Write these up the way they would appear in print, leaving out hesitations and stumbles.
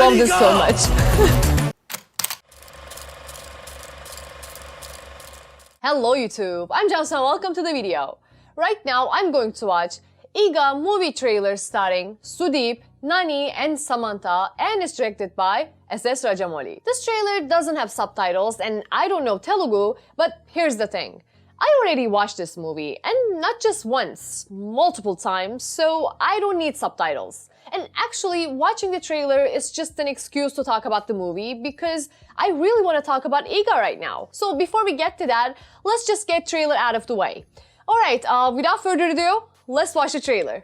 love this so much. Hello YouTube, I'm Jamsa, welcome to the video. Right now I'm going to watch Eega movie trailer starring Sudeep, Nani and Samantha and is directed by Rajamouli. This trailer doesn't have subtitles and I don't know Telugu, but here's the thing. I already watched this movie and not just once, multiple times, so I don't need subtitles. And actually, watching the trailer is just an excuse to talk about the movie because I really want to talk about Eega right now. So before we get to that, let's just get trailer out of the way. Alright, without further ado, let's watch the trailer.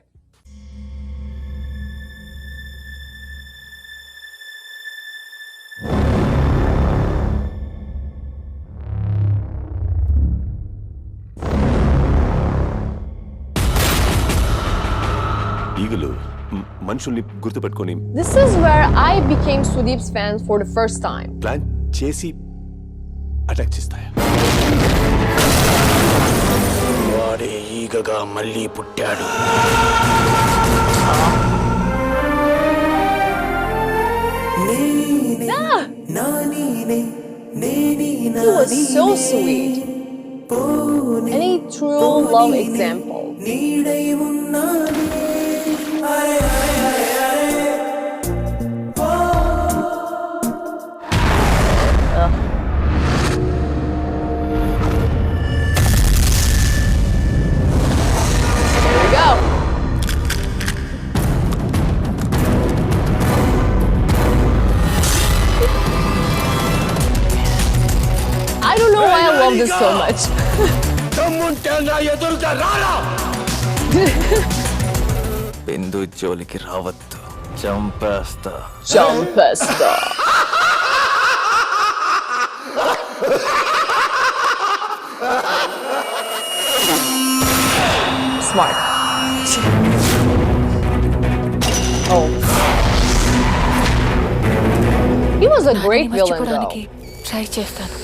ఈగలు మనుషుల్ని గుర్తుపెట్టుకొని This is where I became Sudeep's fan for the first time. Plan చేసి attack చేస్తాయా? వాడే ఈగగా మళ్ళీ పుట్టాడు. He was so sweet and a true love example. I don't know why I love this so much. బిందు జోలికి రావద్దు, చంపేస్తా. Smart. Oh. He was a great villain though. Try చేస్తాను.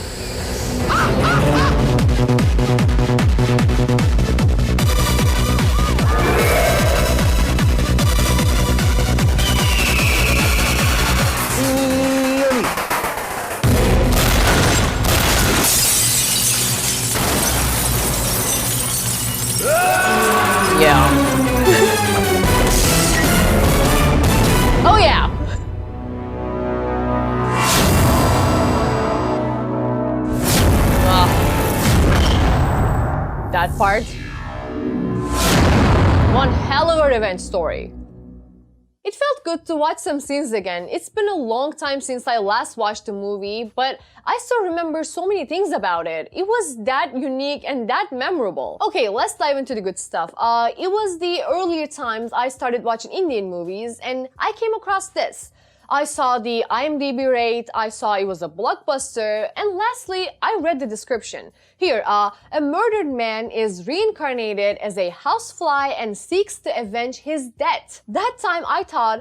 Yeah. Oh yeah. That part. One hell of a revenge story. It felt good to watch some scenes again. It's been a long time since I last watched the movie, but I still remember so many things about it. It was that unique and that memorable. Okay, let's dive into the good stuff. It was the earlier times I started watching Indian movies and I came across this. I saw the IMDb rate, I saw it was a blockbuster, and lastly, I read the description. Here, a murdered man is reincarnated as a housefly and seeks to avenge his death. That time I thought,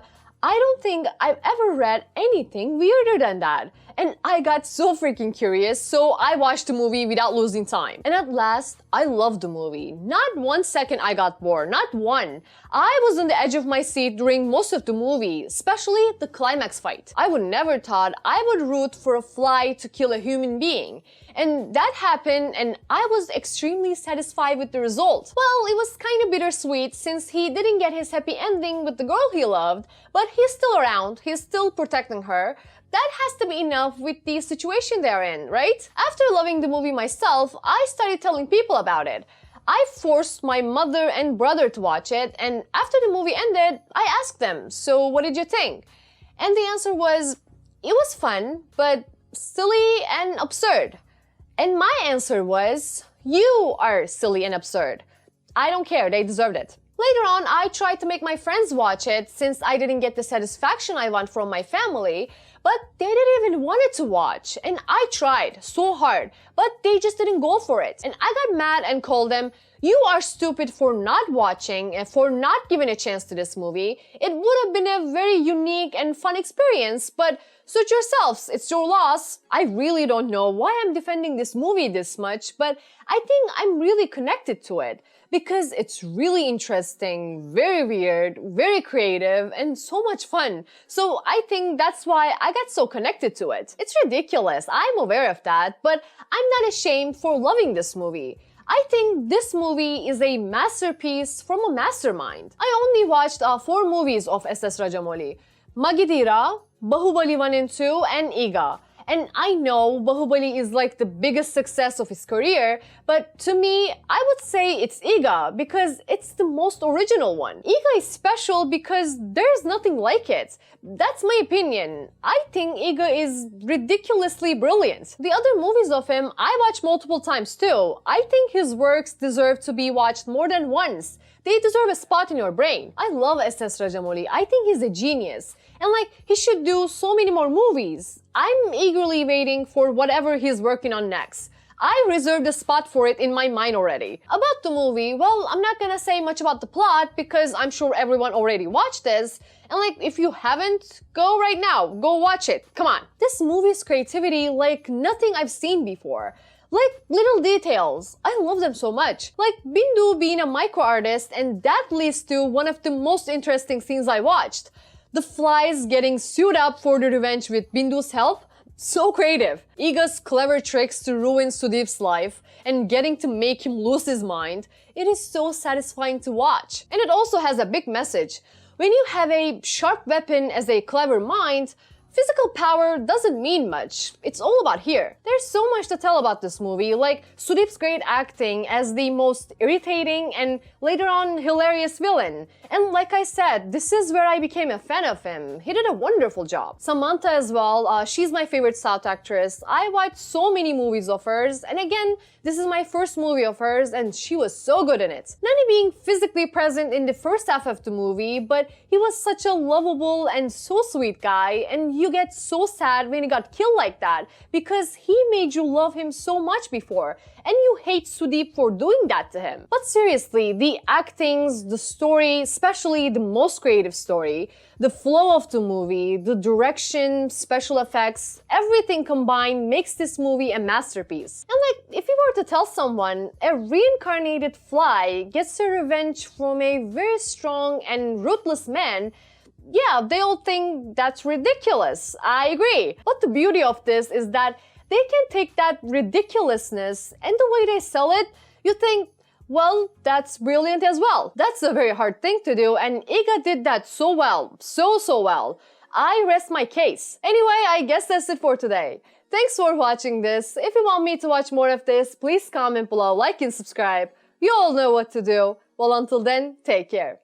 I don't think I've ever read anything weirder than that. And I got so freaking curious, so I watched the movie without losing time. And at last, I loved the movie. Not 1 second I got bored, not one. I was on the edge of my seat during most of the movie, especially the climax fight. I would never thought I would root for a fly to kill a human being. And that happened and I was extremely satisfied with the result. Well, it was kind of bittersweet since he didn't get his happy ending with the girl he loved, but he's still around, he's still protecting her. That has to be enough with the situation they're in, right? After loving the movie myself, I started telling people about it. I forced my mother and brother to watch it, and after the movie ended, I asked them, so what did you think? And the answer was, it was fun, but silly and absurd. And my answer was, you are silly and absurd. I don't care, they deserved it. Later on, I tried to make my friends watch it since I didn't get the satisfaction I want from my family, but they didn't even want it to watch. And I tried so hard, but they just didn't go for it. And I got mad and called them, You are stupid for not watching and for not giving a chance to this movie. It would have been a very unique and fun experience, but suit yourselves, it's your loss. I really don't know why I'm defending this movie this much, but I think I'm really connected to it because it's really interesting, very weird, very creative, and so much fun. So I think that's why I got so connected to it. It's ridiculous, I'm aware of that, but I'm not ashamed for loving this movie. I think this movie is a masterpiece from a mastermind. I only watched 4 movies of S.S. Rajamouli: Magidira, Bahubali 1 and 2, and Eega. And I know Bahubali is like the biggest success of his career, but to me, I would say it's Eega because it's the most original one. Eega is special because there's nothing like it. That's my opinion. I think Eega is ridiculously brilliant. The other movies of him, I watched multiple times too. I think his works deserve to be watched more than once. They deserve a spot in your brain. I love S.S. Rajamouli. I think he's a genius. And he should do so many more movies. I'm eagerly waiting for whatever he's working on next. I reserved a spot for it in my mind already. About the movie, well, I'm not gonna say much about the plot because I'm sure everyone already watched this. And if you haven't, go right now, go watch it. Come on. This movie's creativity like nothing I've seen before. Little details. I love them so much. Bindu being a micro artist, and that leads to one of the most interesting scenes I watched. The flies getting sued up for the revenge with Bindu's help. So creative. Eega's clever tricks to ruin Sudeep's life and getting to make him lose his mind. It is so satisfying to watch. And it also has a big message. When you have a sharp weapon as a clever mind, physical power doesn't mean much. It's all about here. There's so much to tell about this movie, like Sudeep's great acting as the most irritating and later on hilarious villain. And like I said, this is where I became a fan of him. He did a wonderful job. Samantha as well, she's my favorite South actress. I watched so many movies of hers, and again, this is my first movie of hers and she was so good in it. Nani being physically present in the first half of the movie, but he was such a lovable and so sweet guy, and you get so sad when he got killed like that because he made you love him so much before and you hate Sudeep for doing that to him. But seriously, the actings, the story, especially the most creative story, the flow of the movie, the direction, special effects, everything combined makes this movie a masterpiece. And if you were to tell someone a reincarnated fly gets a revenge from a very strong and ruthless man, yeah, they'll think that's ridiculous. I agree. But the beauty of this is that they can take that ridiculousness and the way they sell it, you think, well, that's brilliant as well. That's a very hard thing to do, and Eega did that so well. So well. I rest my case. Anyway, I guess that's it for today. Thanks for watching this. If you want me to watch more of this, please comment below, like and subscribe. You all know what to do. Well, until then, take care.